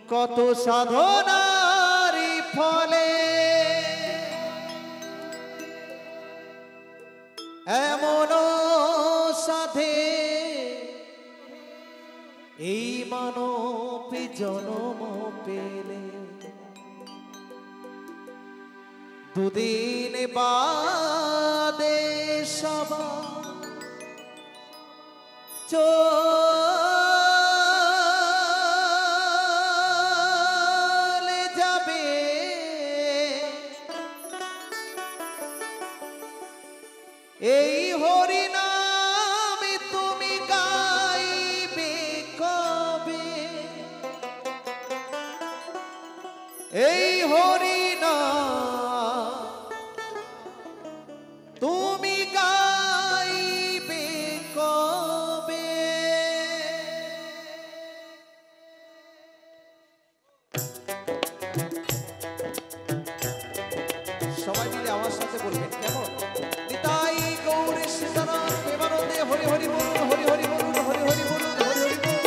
কত সাধনারি ফলে এমন সাধে এই মানব জন্ম পেলে দুদিন বাদে সবার চলে যাবে এই হরি নাম তুমি গাইবে কবে এই হরি নাম তুমি গাইবে কবে সবাই মিলে আমার সাথে বলবেন কেমন নিতাই গৌর সীতারাম প্রেমানন্দে হরি হরি বলুন হরি হরি বলুন হরি হরি বলুন হরি হরি বলুন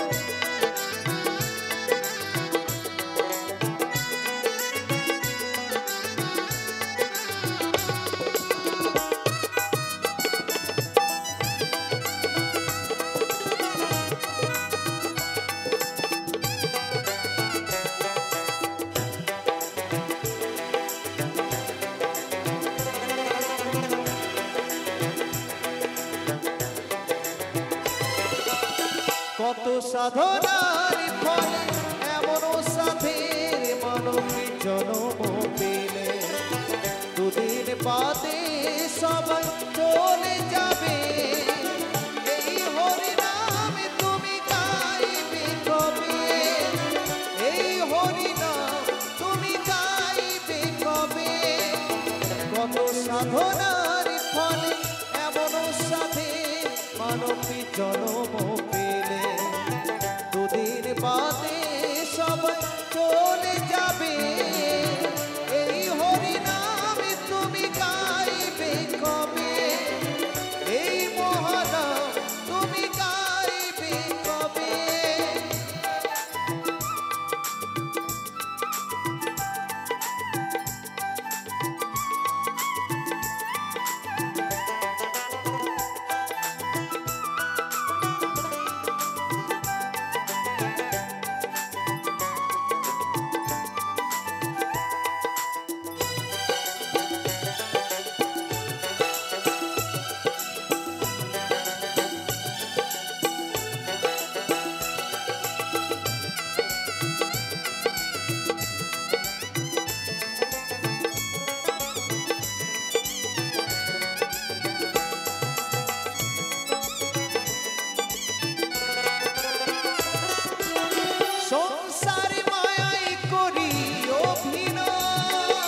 কত সাধনার ফলে এমন সাধের মানব জন্ম পেলে দুদিন বাদে সবাই চলে যাবে এই হরি নাম তুমি গাইবে কবে এই হরি নাম তুমি গাইবে কবে কত সাধনার ফলে এমন সাধের মানব জন্ম পেলে দুদিন বাদে সবাই চলে যাবে এই হরি নাম তুমি গাইবে কবে এই মহানাম তুমি গাইবে কবে সংসারে মায়াই করি অভিনয়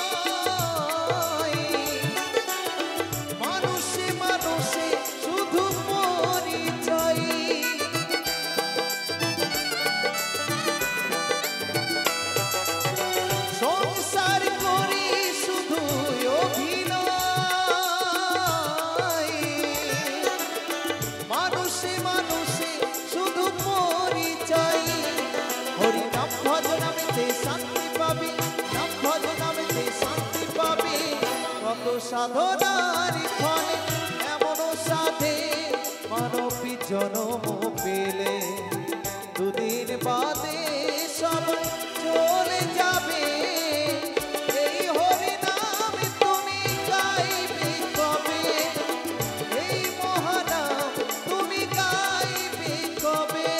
মানুষে মানুষে শুধু পরিচয় সংসার করি শুধু অভিনয় মানুষে মানুষে শুধু পরিচয় হরি নাম ভজনামেতে শান্তি পাবি নাম ভজনামেতে শান্তি পাবি কত সাধনার ফলে এমন সাধে মানবী জন্ম পেলে দুদিন বাদে সবাই চলে যাবে এই হরি নাম তুমি গাইবে কবে এই মহানাম তুমি গাইবে কবে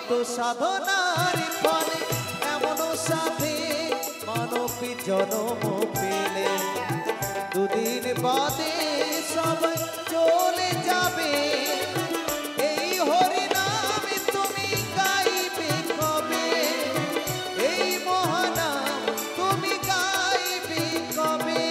কত সাধনার ফলে এমন সাথে মানবী জনম পেলে দুদিন বাদে সবাই চলে যাবে এই হরি নামে তুমি গাইবে কবে এই মহানাম তুমি গাইবে কবে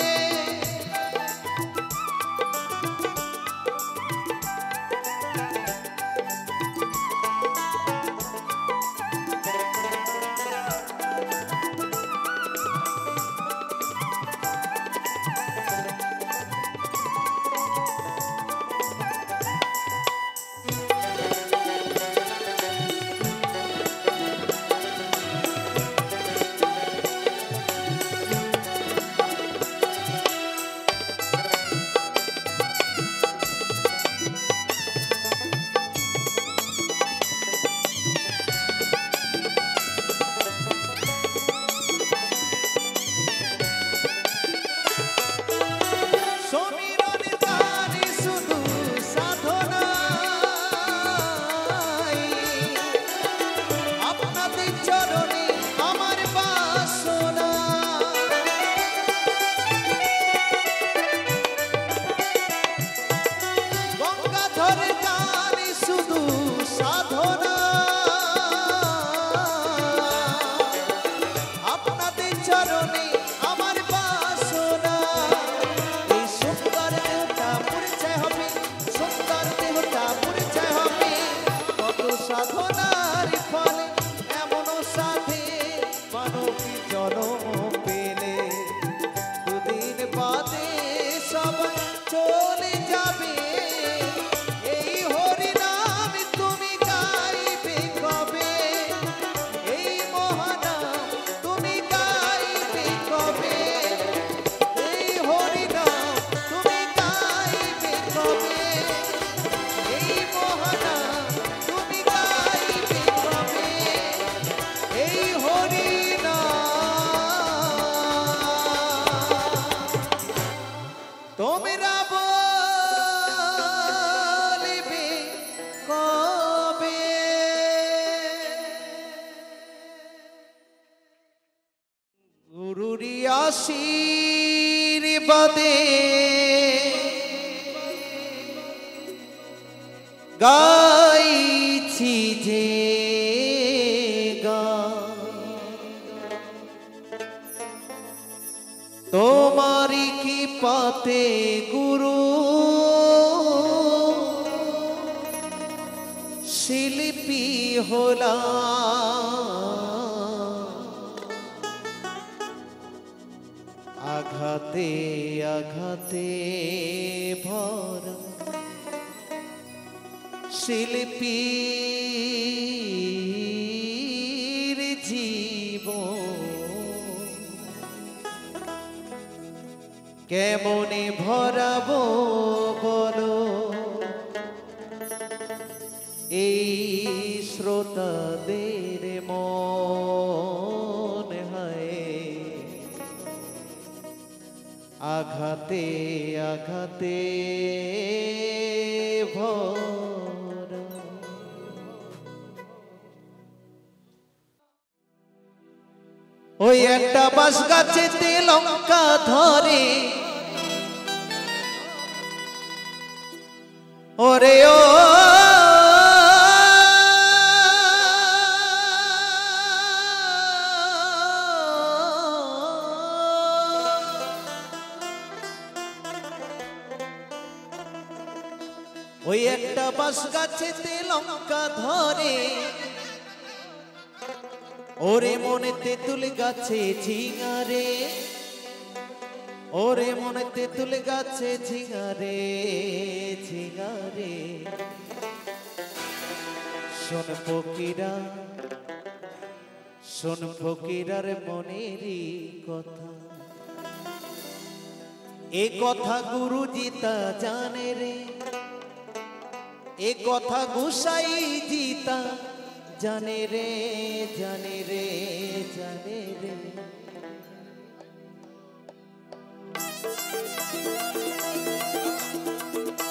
সাধনার ফলে এমন সাথে মানবী জনম পেলে দুদিন বাদে সবাই চলে যাবে এই হরি নাম তুমি গাইবে কবে এই মহানাম তুমি গাইবে কবে এই হরি নাম তুমি গাইবে কবে এই মহানাম তোমরা বলিবে কবে গুরুরি আশীর্বাদে গাইছি যে তোমারি কি পাতে গুরু শিল্পী হলা আঘাতে আঘাতে ভর শিল্পীর জীবন কেমনে ভরাবো বলো এই শ্রোতাদের মন হয় আঘাতে আঘাতে ভরা ওই একটা বাঁশ গাছেতে লঙ্কা ধরে ওরে ও ওই একটা বাঁশ গাছেতে লঙ্কা ধরে ওরে মনে তেঁতুল গাছে ঝিঙারে ওরে মনে তেঁতুল গাছে ঝিঙারে ঝিঙারে শোন ফকিরার মনেরই কথা এ কথা গুরুজি তা জানে রে এ কথা গোসাই জিতা জানে রে জানে রে জানে রে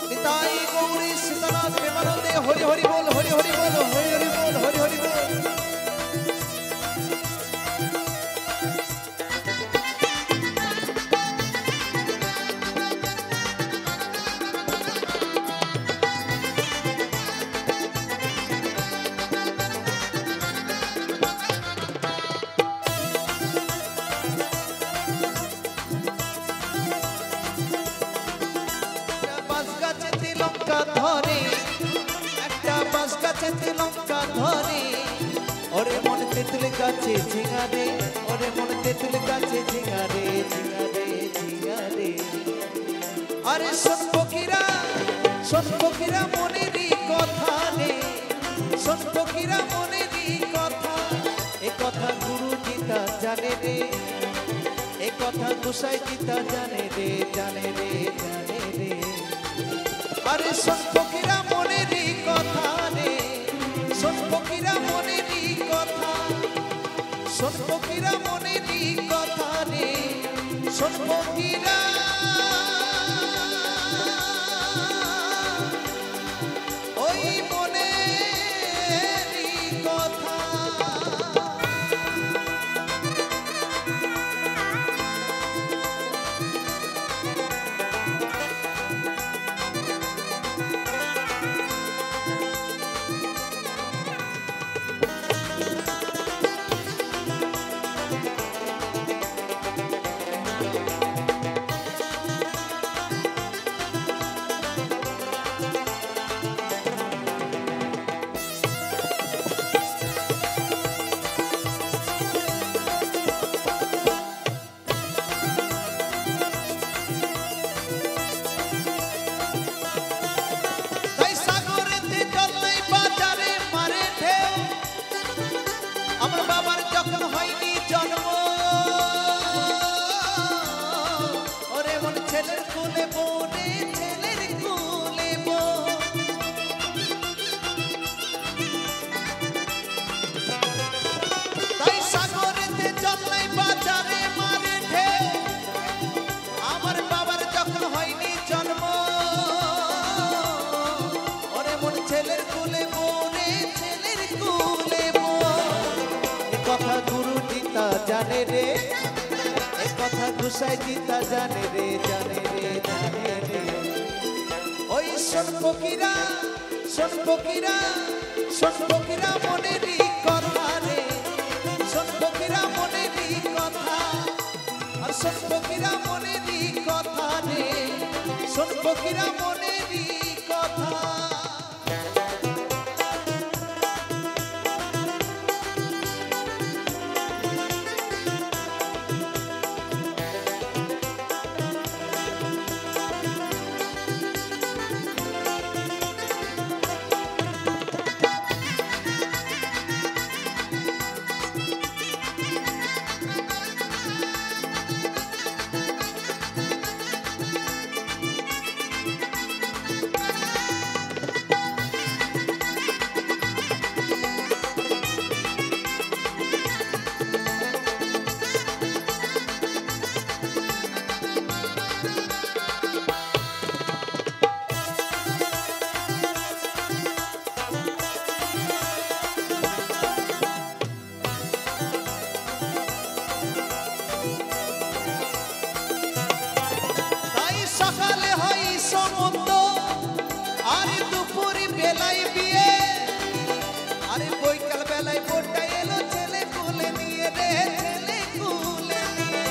নিতাই গৌরী সীতানাথ প্রেমানন্দে হরি হরি বল হরি হরি বল হরি হরি বল হরি হরি বল তেঁতুল গাছে ঝিঙা রে, ওরে মন তেঁতুল গাছে ঝিঙা রে, ঝিঙা রে, ঝিঙা রে। আরে শোন ফকিরা, শোন ফকিরা মনেরই কথা রে, শোন ফকিরা মনেরই কথা। এ কথা গুরুজি তা জানে রে, এ কথা গোসাইজি তা জানে রে, জানে রে, জানে রে। আরে শোন ফকিরা মনেরই কথা রে, শোন ফকিরা মনেরই কথা, শোন ফকিরা মনেরই কথা রে, শোন ফকিরা ওই মনেরই কথা। আমার বাবার যখন হয়নি জন্ম, ওরে মন ছেলের কোলে বনে, ছেলের কোলে বোন। তাই সাগরেতে জল্লাই বাজারে মারে ঢেউ, আমার বাবার যখন হয়নি জন্ম, ওরে মন ছেলের কোলে বনে, ছেলের কোলে বোন। কথা গুরুজি তা জানে রে, এ কথা গোসাইজি তা জানে রে, জানে রে, জানে রে। ওই শোন ফকিরা, শোন ফকিরা, শোন ফকিরা মনেরই কথা রে, শোন ফকিরা মনেরই কথা। আর শোন ফকিরা মনেরই কথা রে, শোন ফকিরা মনেরই কথা। সকালে হয় সমুদ্র, আর দুপুরে বেলায় বিয়ে, আরে বৈকাল বেলায় বোটটা এলো ছেলে কুলে নিয়ে রে, ছেলে কুলে নিয়ে।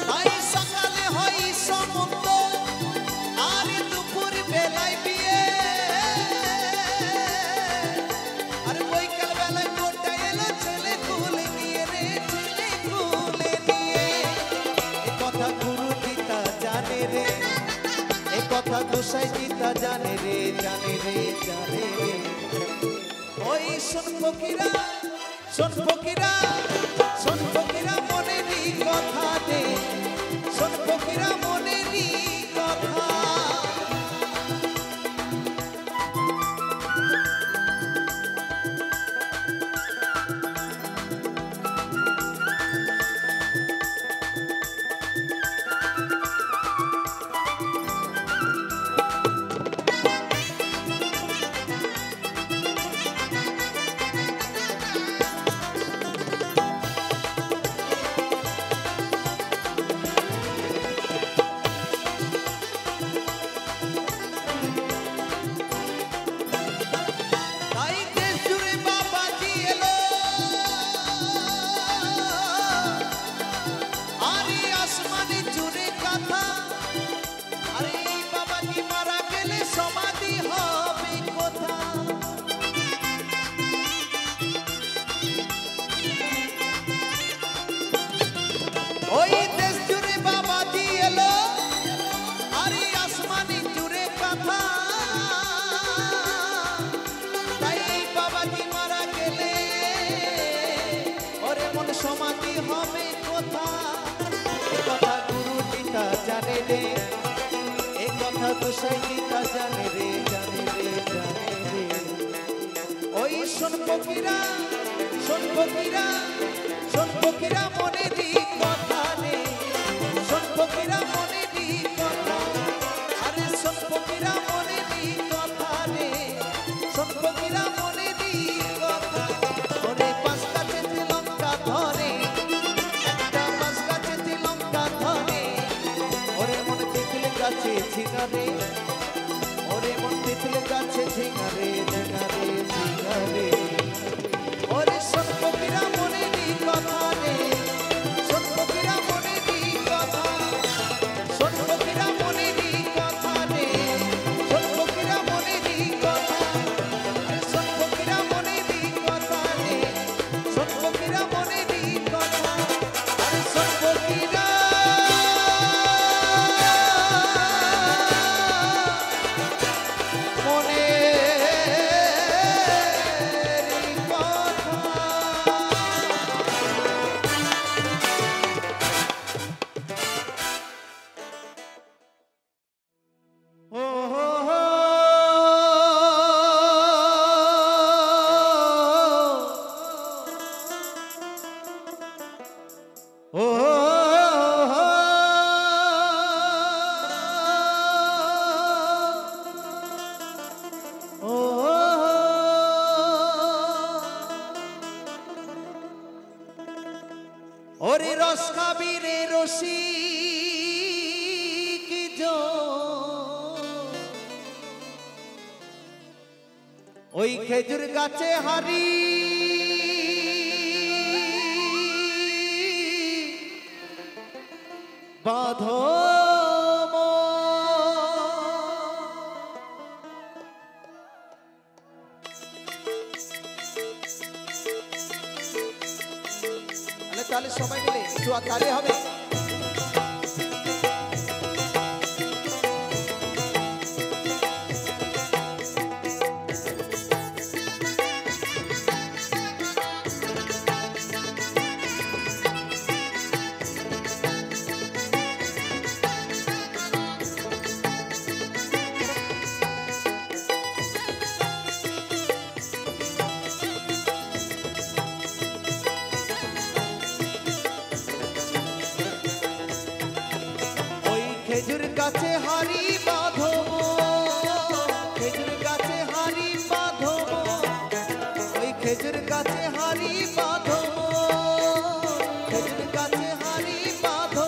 তাই সকালে হয় সমুদ্র, আর দুপুরে বেলায় বিয়ে, আর বৈকাল বেলায় বোটটা এলো ছেলে কুলে নিয়ে রে, ছেলে কুলে নিয়ে। এ কথা গুরুজি তা জানে রে, এ কথা গোসাইজি তা জানে রে, জানে রে, জানে রে। ওই শোন ফকিরা, শোন ফকিরা, শোন ফকিরা মনেরই কথা রে, শোন ফকিরা মনেরই কথা। ভাষায় কি তা জানে রে জানে রে জানে রে ওই শোন ফকিরা শোন ফকিরা শোন ফকিরা মনেরই কথা রে শোন ফকিরা মনেরই কথা আরে শোন ফকিরা মনেরই কথা রে শোন ফকিরা মনেরই কথা ওরে পাঁচ গাছেতে লঙ্কা ধরে একটা পাঁচ গাছেতে লঙ্কা ধরে ওরে মনে তেঁতুল গাছে ঝিঙা রে ওরে মন তেঁতুল গাছে ঝিঙা রে ঝিঙা রে ঝিঙা রে ওরে শোন ফকিরা মনেরই কথা রে শোন ফকিরা মনেরই কথা শোন ফকিরা মনেরই কথা রে শোন ফকিরা মনেরই কথা শোন ফকিরা মনেরই কথা রে শোন ফকিরা মনেরই কথা আরে শোন ফকিরা ওরে রস খাবি রে রসিক ওই খেজুর গাছে হারি বাঁধো তাহলে সবাই মিলে একটু তালে হবে খেজুর গাছে হারি বাঁধো খেজুর গাছে হারি বাঁধো ওই খেজুর গাছে হারি বাঁধো খেজুর গাছে হারি বাঁধো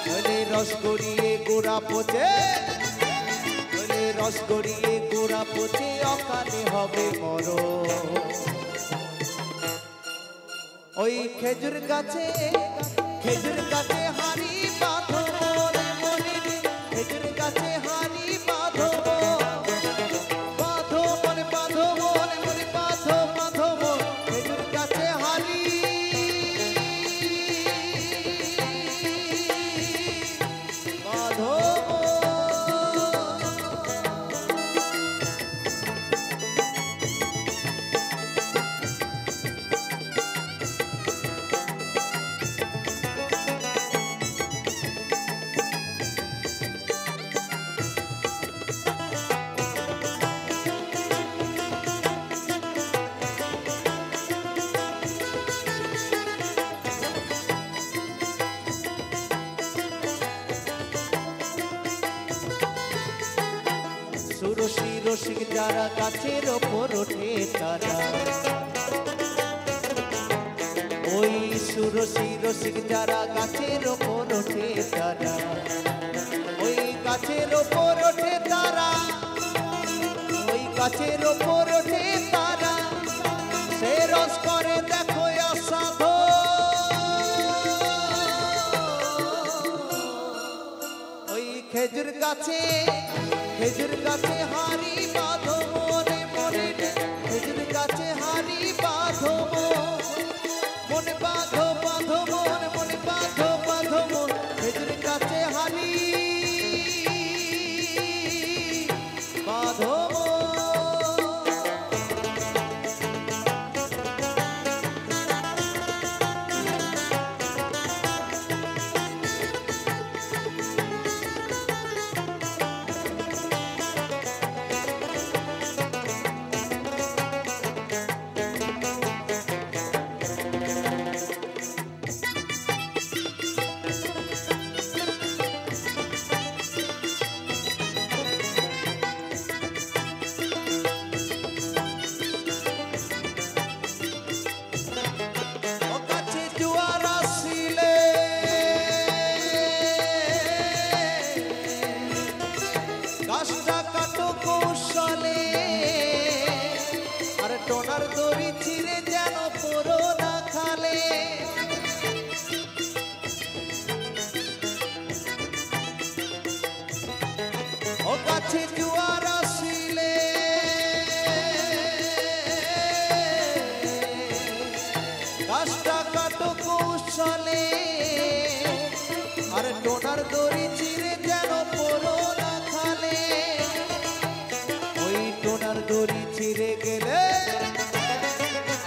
বলে রস গড়িয়ে গোড়া পচে বলে রস গড়িয়ে গোড়া পচে অকালে হবে মরণ ওই খেজুর গাছে হারি বাঁধো খেজুর গাছে হারি বাঁধো বাঁধো মনে বাঁধো মনে মনে বাঁধো বাঁধো মন খেজুর গাছে হারি বাঁধো সুরসী রসিক যারা গাছের ওপর ওঠে তারা ওই সুরসী রসিক যারা গাছের ওপর ওঠে তারা ওই গাছের ওপর ওঠে তারা ওই গাছের ওপর ওঠে তারা সে রস করে দেখো অসাধ ওই খেজুর গাছে হারি বাঁধো মনে মনে খেজুর গাছে হারি বাঁধো মনে বাঁধো বাঁধো মন মনে বাঁধো বাঁধো মন খেজুর গাছে হারি বাঁধো টোনার দড়ি ছিঁড়ে যেন পড়ো না খালে ও কাছে জুয়ার আসিলে গাছটা কাটো কৌশলে আর টোনার দড়ি ছিঁড়ে যেন পড়ো না খালে ওই টোনার দড়ি ছিঁড়ে গেলে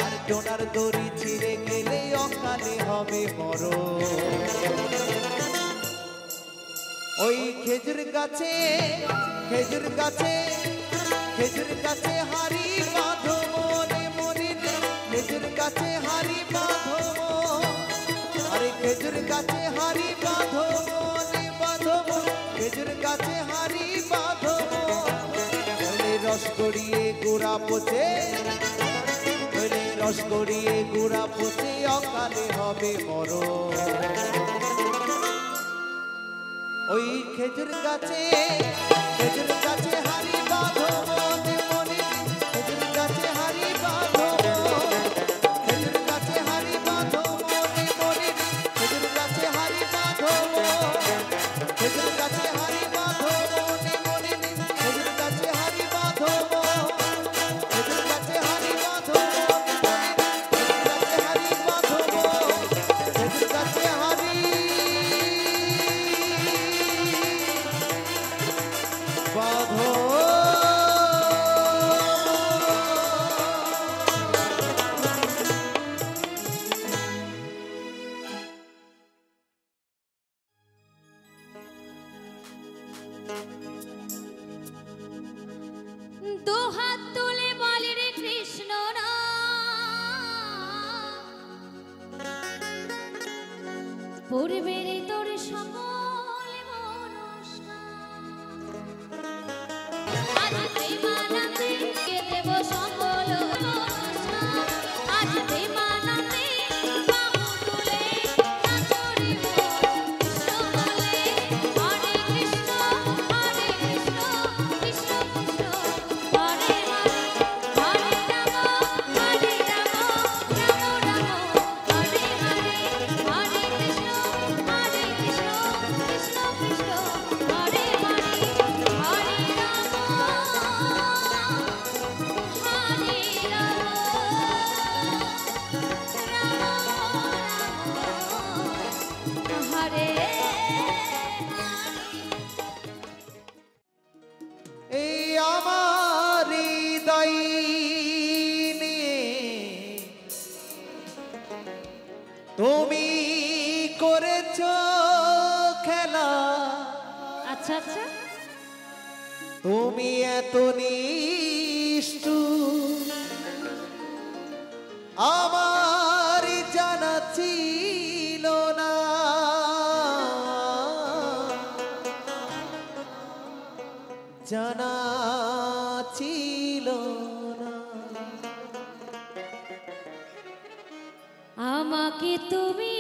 আর টোনার দড়ি ছিঁড়ে গেলে অকালে হবে মরণ ওই খেজুর গাছে হারি বাঁধো মনে মনে খেজুর গাছে হারি বাঁধো আরে খেজুর গাছে হারি বাঁধো মনে বাঁধো খেজুর গাছে হারি বাঁধো রস গড়িয়ে গোড়া পচে রস গড়িয়ে গোড়া পচে অকালে হবে মরণ ওই খেজুর গাছে হারি বাঁধো মনে মনে খেজুর গাছে হারি বাঁধো খেজুর গাছে হারি বাঁধো মনে মনে খেজুর গাছে হারি বাঁধো খেজুর গাছে হারি বাঁধো মনে মনে খেজুর গাছে হারি বাঁধো খেজুর গাছে হারি বাঁধো খেজুর গাছে হারি বাঁধো দু হাত তুলে বলে রে কৃষ্ণ পূর্বের তোর সকল মনস্কার আজ প্রেমানন্দে দেব সকল মনস্কার আজ প্রেমানন্দে বাহু তুলে নাচরিব কৃষ্ণ বলে হরে কৃষ্ণ কৃষ্ণ কৃষ্ণ হরে হরে হরে রাম হরে রাম রাম রাম হরে হরে হরে কৃষ্ণ কৃষ্ণ কৃষ্ণ হরে হরে হরে রাম হরে এই আমার হৃদয় নিয়ে তুমি করেছো খেলা আচ্ছা আচ্ছা তুমি এত নিষ্ঠুর আমার জানা ছিল না জানা ছিল না আমাকে তুমি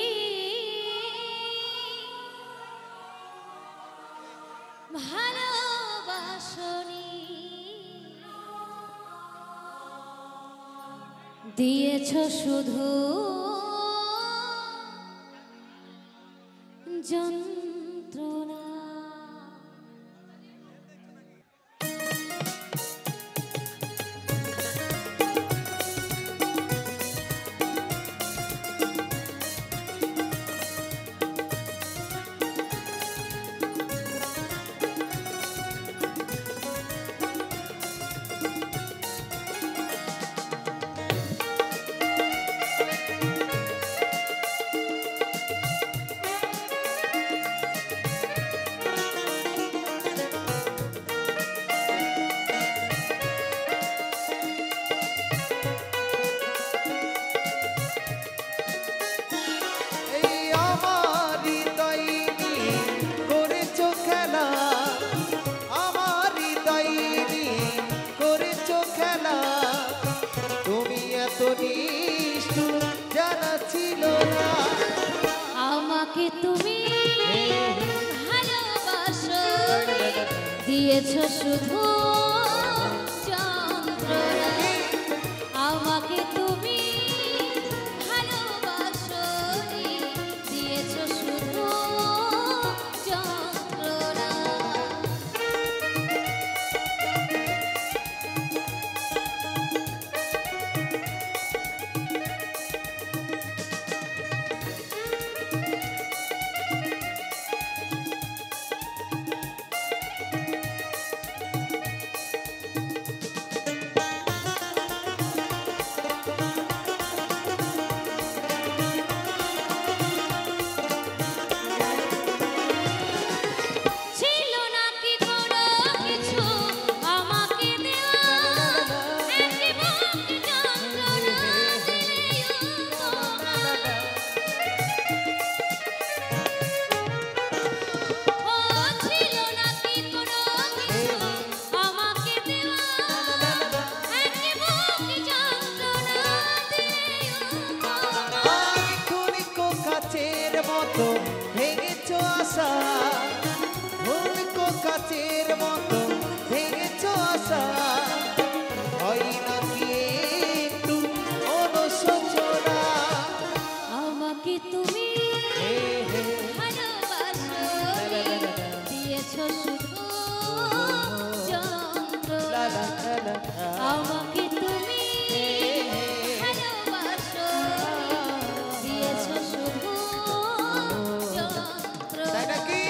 ভালোবাসনি দিয়েছ শুধু যন্ত্রণা আমাকে তুমি ভালোবাসো দিয়েছ শুধু যন্ত্রণা আমাকে আমাকে তুমি ভালোবাসো দিয়েছো শুধু যন্ত্রণা। তাই নাকি?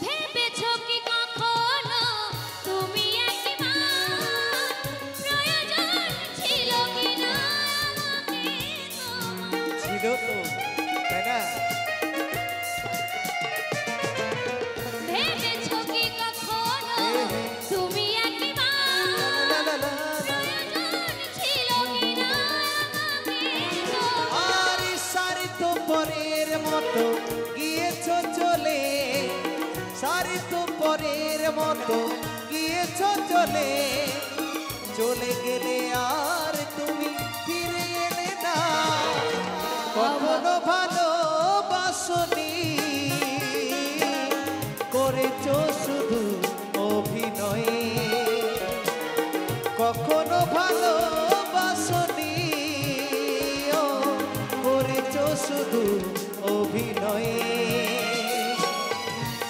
ভেবেছো কি কখনো তুমি একবার প্রয়োজন ছিল কিনা আমাকে তোমার? ছিল তো, তাই না? ভেবেছো কি কখনো তুমি একবার লা লা লা লা। প্রয়োজন ছিল কিনা আমাকে তোমার? আর সারি তো পরের মতো গিয়েছো চলে, সারি তো পরের মতো গিয়েছো চলে, চলে গেলে আর তুমি ফিরে এলে না, কখনো ভালোবাসনি, করেছো শুধু অভিনয়, কখনো ভালোবাসনি, ও করেছো শুধু অভিনয়।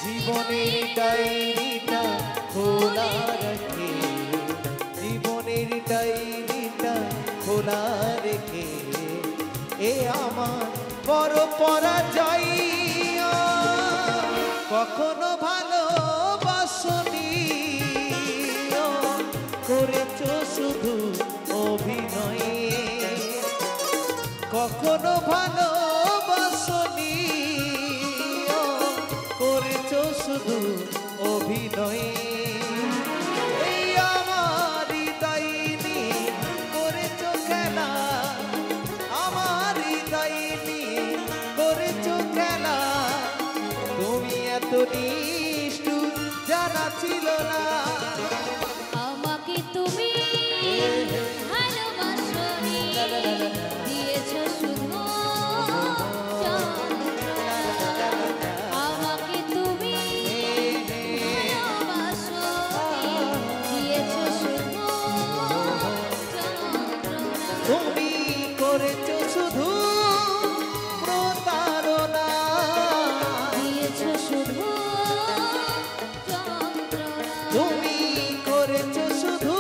জীবনের ডায়েরিটা খোলা রেখে, জীবনের ডায়েরিটা খোলা রেখে, এ আমার বড় পরাজয়। কখনো ভালোবাসনি, ও করেছো শুধু অভিনয়, কখনো ভালোবাসনি, ও করেছো শুধু অভিনয়। এই আমার হৃদয় নিয়ে করেছো খেলা, আমার হৃদয় নিয়ে করেছো খেলা, তুমি এত নিষ্ঠুর জানা ছিল না। আমাকে তুমি ভালোবাসোনি দিয়েছো শুধু যন্ত্রণা। আমাকে তুমি ভালোবাসোনি দিয়েছো শুধু যন্ত্রণা। তুমি করেছো শুধু প্রতারণা, দিয়েছো শুধু যন্ত্রণা। তুমি করেছো শুধু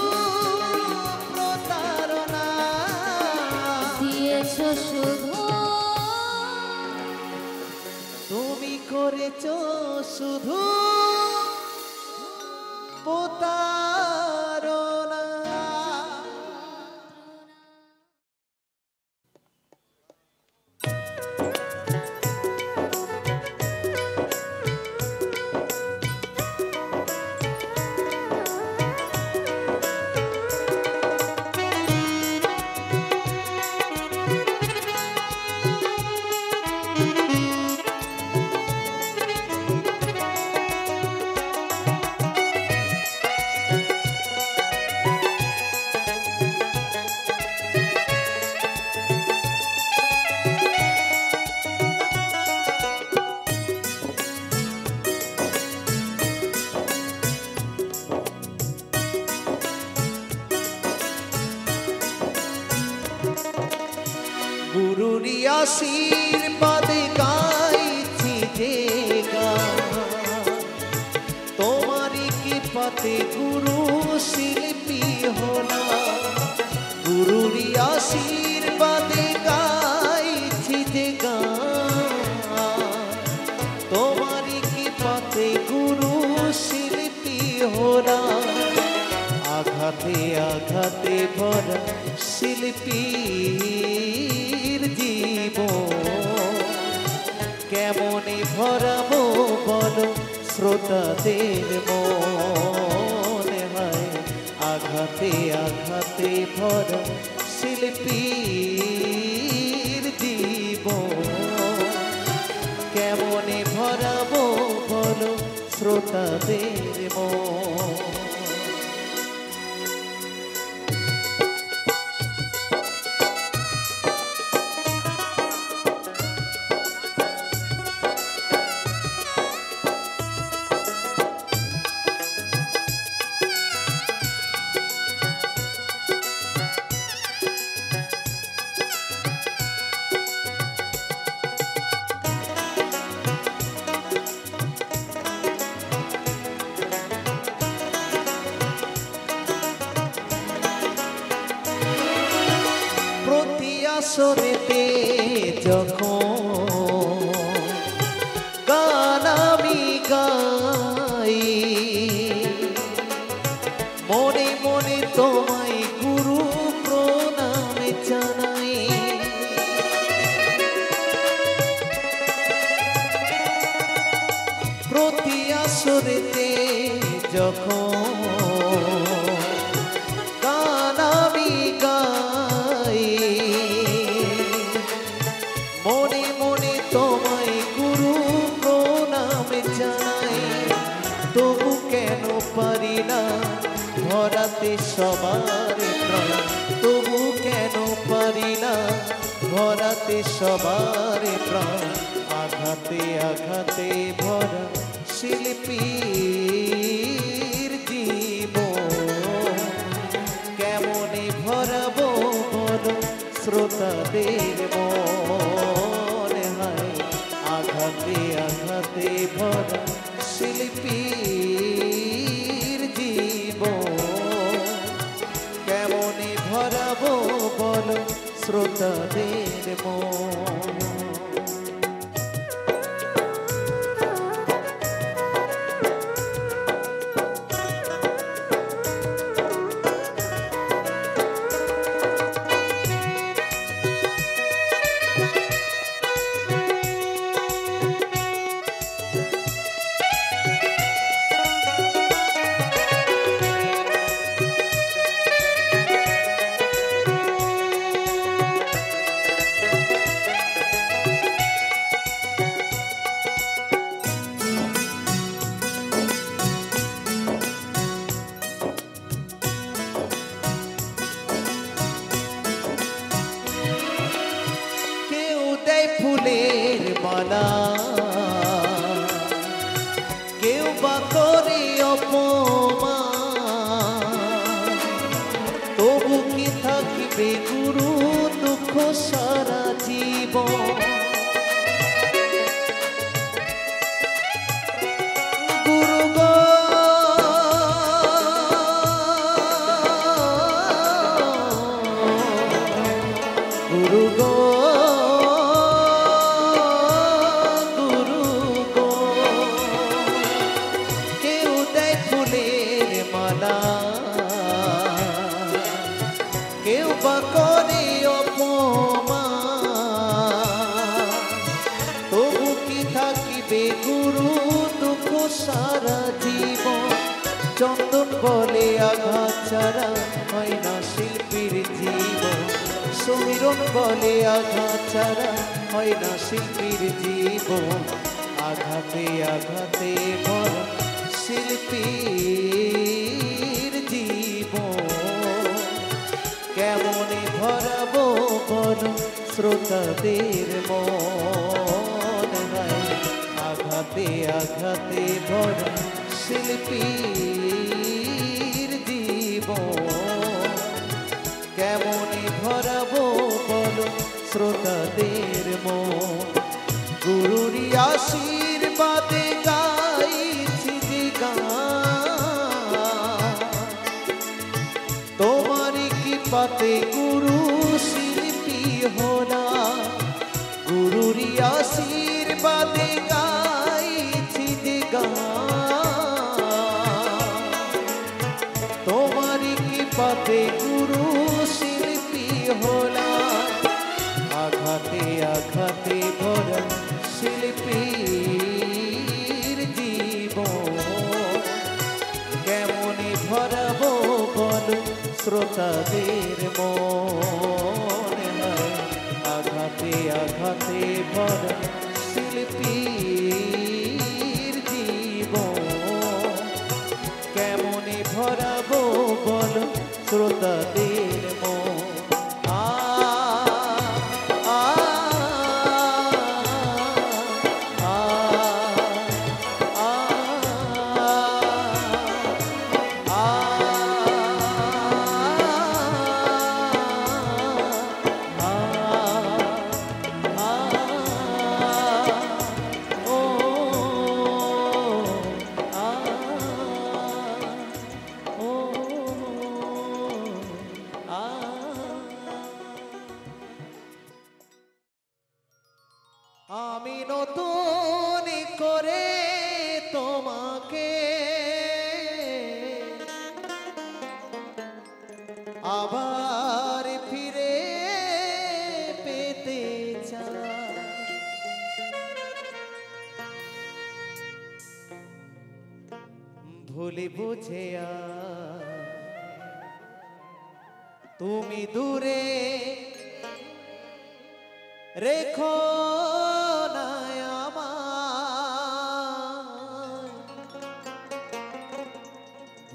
প্রতারণা, দিয়েছো শুধু তুমি করেছো শুধু প্রতারণা। গুরুর আশীর্বাদে গাইছি যে গান, তোমারই কৃপাতে গুরু শিল্পী হলাম। গুরুর আশীর্বাদে গাইছি যে গান, তোমারই কৃপাতে গুরু শিল্পী হলাম। আঘাতে আঘাতে ভরা শিল্পীর জীবন, কেমনে ভরাবো বলো শ্রোতাদের মন, হয় আঘাতে আঘাতে ভরা শিল্পীর জীবন। শ্রোতাদের মন। আসরেতে যখন গান আমি গাই, মনে মনে তোমায় গুরু প্রণামে জানাই। প্রতি আসরেতে যখন গান আমি গাই, মনে মনে তোমায় গুরু প্রণামে জানাই। তবু কেন পারি না ধরাতে সবার প্রাণ, তবু কেন পারি না ধরাতে সবার প্রাণ। আঘাতে আঘাতে ভরা শিল্পীর জীবন, কেমনে ভরাবো বলো শ্রোতাদের মন। হায় আঘাতে আঘাতে ভরা শিল্পীর জীবন, কেমনে ভরাবো বলো শ্রোতাদের মন। ফুলের মালা, কেউ বা করে অপমান, তবু কি থাকবে গুরু দুঃখ সারা জীবন। গুরু গো গুরু গো কেউ বা করে অপমান, তবু কি থাকিবে গুরু দুঃখ সারা জীবন। চন্দন বলে আঘাত ছাড়া হয় না শিল্পীর জীবন, সমীরণ বলে আঘাত ছাড়া হয় না শিল্পীর জীবন। আঘাতে আঘাতে ভরা শিল্পীর জীবন, কেমনে ভরাবো বলো শ্রোতাদের মন। আঘাতে আঘাতে ভরা শিল্পীর জীবন, কেমনে ভরাবো বলো শ্রোতাদের মন। গুরুরি আশীর্বাদে গাইছি যে গান, তোমারই কৃপাতে গুরু শিল্পী হলাম। গুরুরি আশীর্বাদে গাইছি যে গান, তোমারই কৃপাতে গুরু শিল্পী হলাম। আঘাতে আঘাতে ভরা শিল্পীর জীবন, কেমনে ভরাবো বলো শ্রোতাদের মন। আঘাতে আঘাতে ভরা শিল্পীর জীবন, শ্রোতাদের মন। আমি নতুন করে তোমাকে আবার ফিরে পেতে চাই। ভুলে বুঝে তুমি দূরে রেখো না আমায়।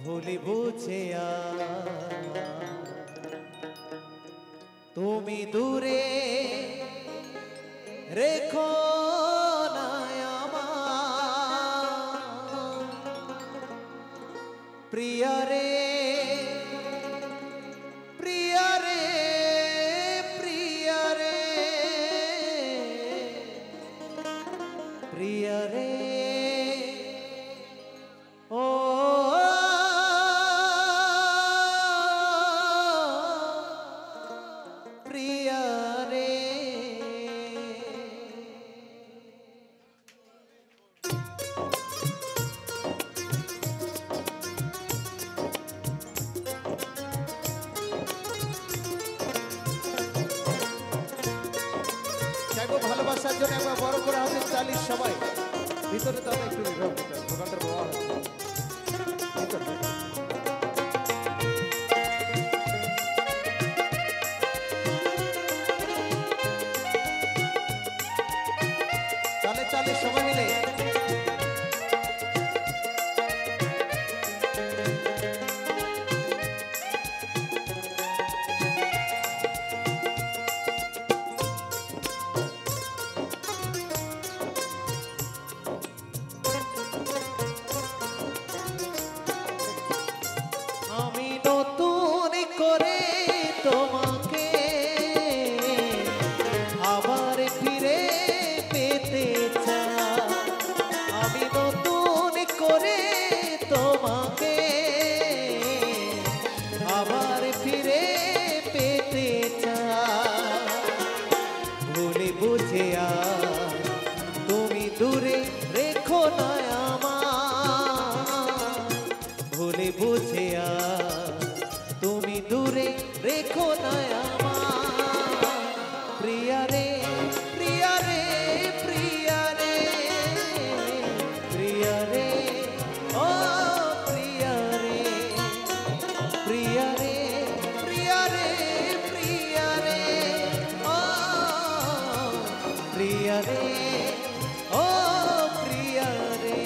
ভুলে বুঝে তুমি দূরে রেখো না আমায়। প্রিয়া রে প্রিয়া রে প্রিয়া রে প্রিয়া রে ও প্রিয়া রে। চাইবো ভালোবাসার জন্য একবার বড় করে হাতে তালি সবাই। ভিতরে তো একটু দোকানটার বাবা চালে চালে সবাই মিলে। আমি নতুন করে তোমাকে আবার ফিরে পেতে চাই। আমি নতুন করে তোমাকে আবার ফিরে পেতে চাই। ভুলে বুঝে তুমি দূরে রেখো না আমায়। ভুলে বুঝে তুমি দূরে রেখো না আমায়। প্রিয়া রে প্রিয়া রে প্রিয়া রে প্রিয়া রে ও প্রিয়া রে প্রিয়া রে প্রিয়া রে প্রিয়া রে ও প্রিয়া রে ও প্রিয়া রে।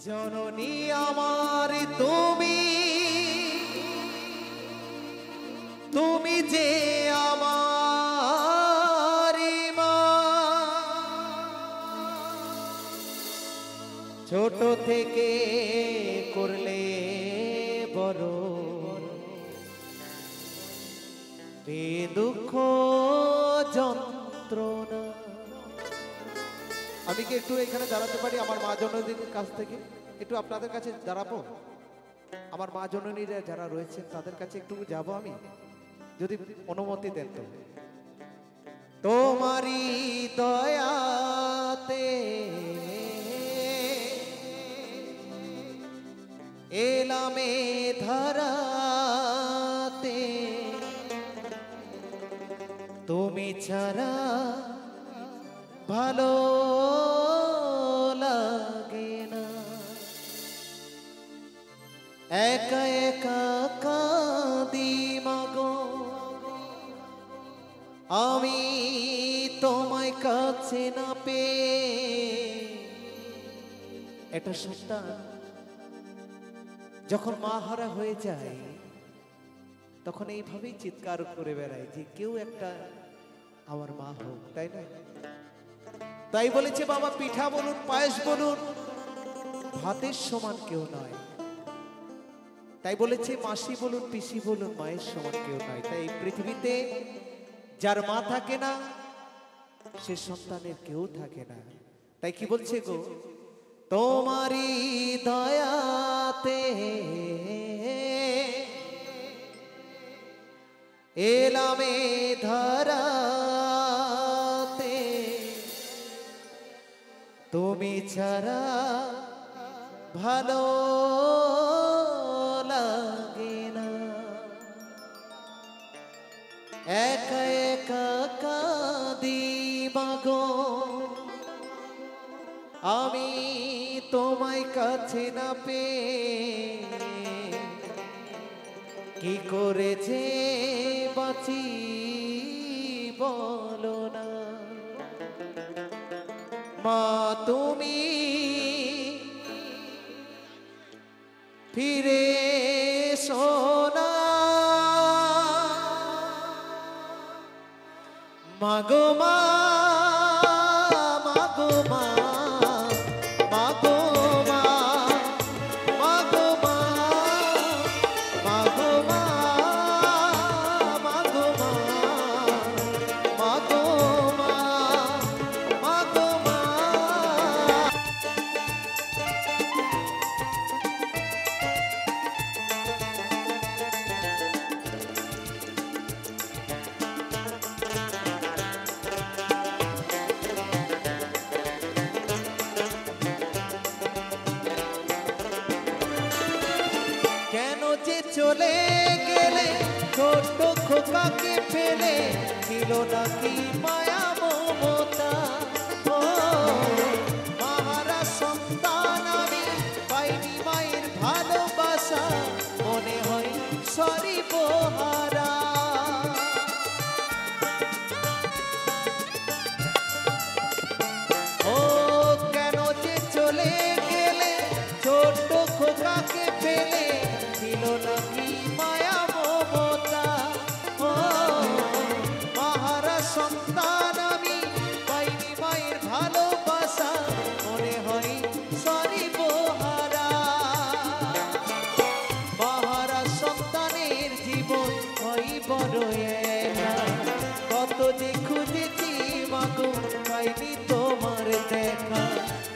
জননী আমার তুমি, তুমি যে আমার মা, ছোট থেকে করলে বড়, দুঃখ যন্ত্রণা। আমি কি একটু এখানে দাঁড়াতে পারি আমার মা জননীর কাছ থেকে? একটু আপনাদের কাছে দাঁড়াবো, আমার মা জননীরা যারা রয়েছেন তাদের কাছে একটু যাব আমি, যদি অনুমতি দেন তো। তোমারই দয়াতে এলামে ধরাতে, তুমি ছাড়া ভালো লাগে না, একা একা কাঁদি মাগো আমি তোমায় কাছে না পেয়ে। একটা সন্তান যখন মা হারা হয়ে যায় তখন এইভাবেই চিৎকার করে বেড়ায় যে কেউ একটা আমার মা হোক, তাই না? তাই বলেছে বাবা, পিঠা বলুন পায়েস বলুন ভাতের সমান কেউ নয়। তাই বলেছে মাসি বলুন পিসি বলুন মায়ের সমান কেউ নয়। তাই এই পৃথিবীতে যার মা থাকে না সে সন্তানের কেউ থাকে না। তাই কি বলছে গো, তোমারই দয়াতে এলামে ধরাতে, তুমি ছাড়া ভালো লাগে না, একা একা কাঁদি মাগো আমি তোমায় কাছে না পেয়ে। কি করে যে বাঁচি বলো না, মা তুমি ফিরে সোনা, মাগো মা, মাগো মা, মাগো মা, মাগো মা, মাগো মা, মাগো মা, মাগো মা, মাগো মা। কেন যে চলে গেলে ছোট্ট খোকাকে ফেলে, ছিল নাকি মায়া মমতা? ও মাহারা সন্তান আমি পাইনি মায়ের ভালোবাসা, মনে হয় সরি পোহারা। ও কেন যে চলে গেলে ছোট্ট খোকাকে ফেলে, ছিল নাকি মায়া মমতা? ও মাহারা সন্তান আমি পাইনি মায়ের ভালোবাসা, মনে হয় সরি পোহারা। মাহারা সন্তানের জীবন হয় বড় একা, কত যে খুঁজেছি মাগো পাইনি তোমার দেখা।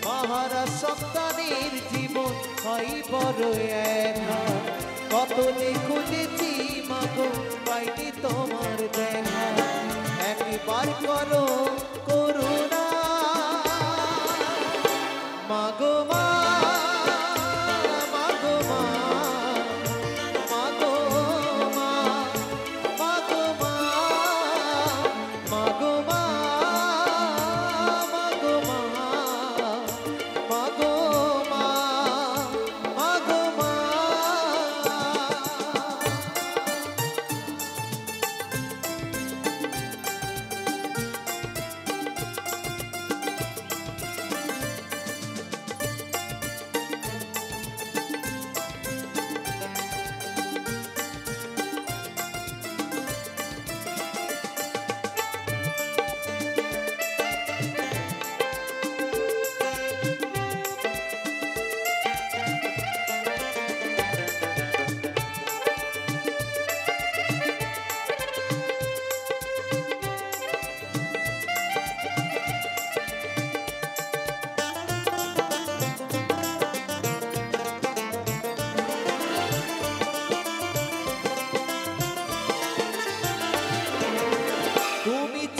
মাহারা সন্তানের জীবন হয় বড় একা, কত যে খুঁজেছি মাগো পাইনি তোমার দেখা। একবার করো করুণা মাগো মা, মাগো মা, মাগো মা, মাগো মা, মাগো মা, মাগো মা, মাগো মা, মাগো মা।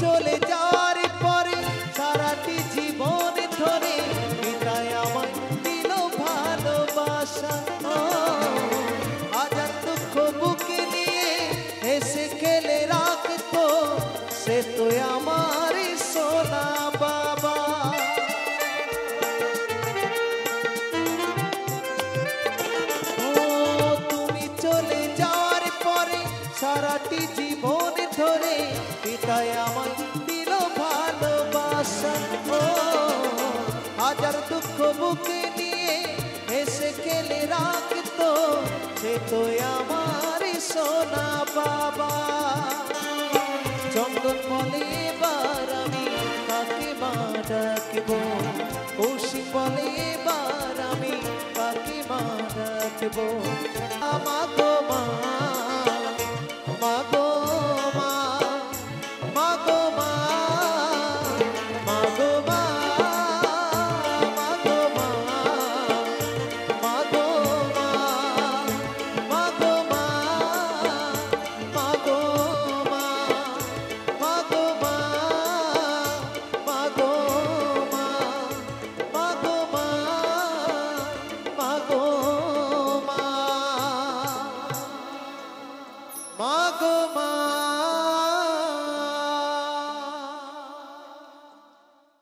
চলে যাওয়ার পরে সারাটি জীবন ধরে পিতায় আমায় দিল ভালোবাসা। হাজার দুঃখ বুকে নিয়ে হেসে খেলে রাখতো সে তো আমার সোনা বাবা। তুমি চলে যাওয়ার পরে সারাটি জীবন ধরে পিতায় আমায় দিল ভালোবাসা। হাজার দুঃখ বুকে নিয়ে হেসে খেলে রাখতো সে তো আমার সোনা বাবা। চন্দন বলে এবার আমি কাকে মা ডাকবো, কৌশিক বলে এবার আমি কাকে মা ডাকবো। আমা গো মা